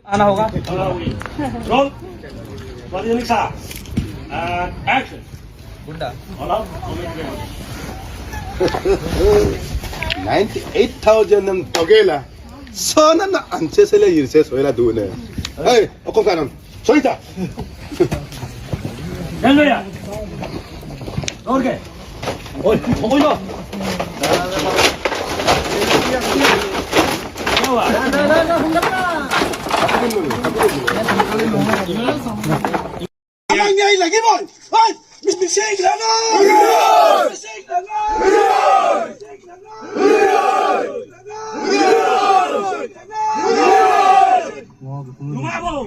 आना होगा। Roll action गुंडा 98,000 ng togela. Sana na anse sila yirse soila dune. Hey, ako kanon. Soita. चल भैया और क्या ओए कोई लो क्या हुआ Amang niya lagi mo. Ay, Mr. Sheikh Lana. Sheikh Lana. घुमाओ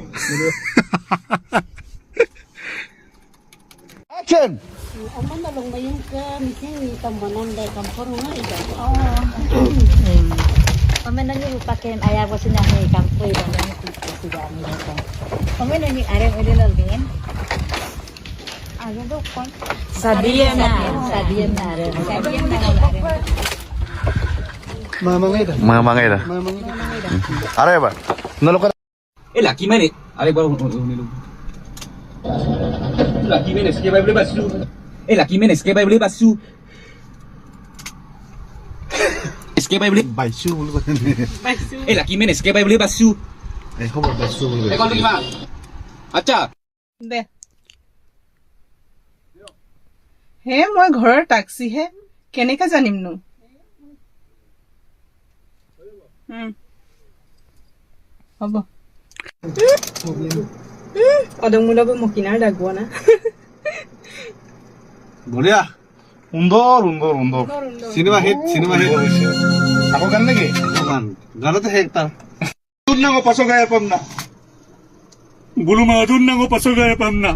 Action. Ông nó lùng bay yung cơm chứ tầm mà năm đây cầm con nó đi rồi. Kami na yung pakin ayaw ko siya ni kampoy dan yung siya ni ko. Kami na yung araw ulit lalbin. Ano do kon? Sabiyan na araw. Sabiyan na araw. Mamangay dah. Are ba? Nalo ka. La Jiménez. Aरे बार उन्हें La Jiménez que va a hablar basu. La Jiménez que va a hablar basu. Es que va a hablar Baisu mulu kan. La Jiménez que va a hablar basu. Hobo baisu mulu. Kau lagi mah. Acha. দে হে মই ঘৰৰ টাক্সিহে কেনেকৈ জানিমনো হ'ব অদং মুলগো মকিনাৰ ডাগোৱা না বঢ়িয়া সুন্দৰ cinema hit আকৌ গান নেকি গান গানতে হে একটা তোৰ নাম পাছো গায় পাম না bulu madun nango paso gaya pamna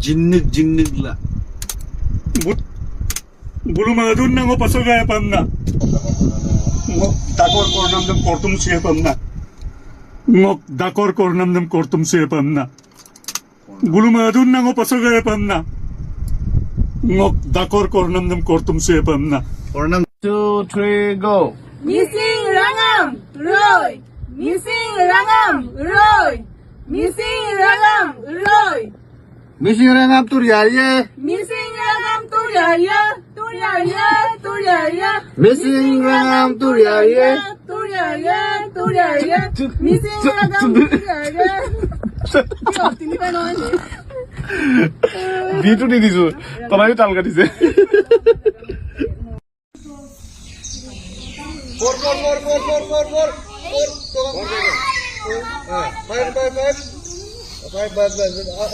জিন্নিক লা bulu madun nango paso gaya pamna ngok dakor kornam dem kortum siya pamna ngok dakor kornam dem kortum siya pamna bulu madun nango paso gaya pamna ngok dakor kornam dem kortum siya pamna Ornam 2 3 go missing রাঙাম রই missing রাঙাম রই missing রাঙাম রই Missing ring up tur yaya Mising রাঙাম তুরিয়া Missing ring up tur yaya তুরিয়া মিসিং রাঙাম তুরিয়া তিনি পাই নহয় বিটু দি দিছো তলাইও তাল কাটিছে Four. Five.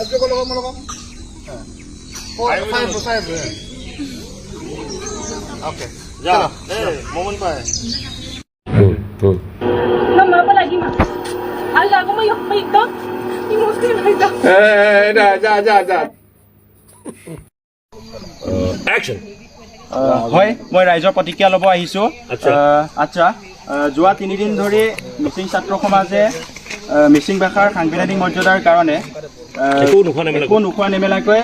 Aja kalau kamu lokam. 5. Oke. Ya. Momen pa. Mama apa lagi mah? Ala ako may ito. Imusti na ito. Ja. action হয় মই ৰাইজৰ প্ৰতিক্ৰিয়া ল'ব আহিছোঁ আচ্ছা যোৱা 3 দিন ধৰি মিচিং ছাত্ৰ সমাজে মিচিং ভাষাৰ সাংবিধানিক মৰ্যাদাৰ কাৰণে একো নোখোৱা নেমেলাকৈ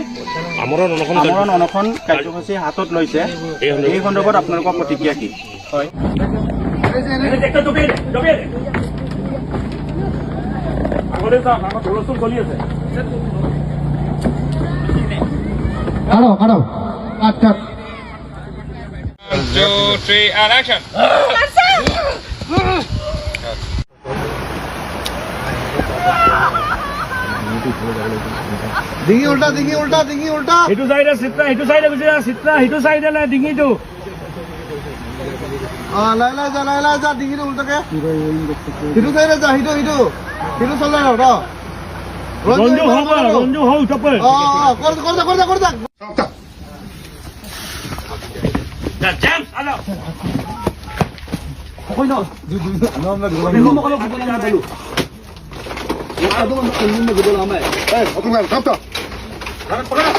আমৰণ অনশন কাৰ্যসূচী হাতত লৈছে এই সন্দৰ্ভত আপোনালোকৰ প্ৰতিক্ৰিয়া কি হয় Karo. Cut. 1 2 3 and action. Dingi ulta. itu side sitra itu side la dingi tu Laila ja dingi ulta ke. Hidu side ja hidu. Hidu sala ra. ronjo ho chape Korda. jam ala Koy no. Mo kalau bukan na dulu. Ado mo kunin mo gulo amay. Open nga, kapta. Pagana.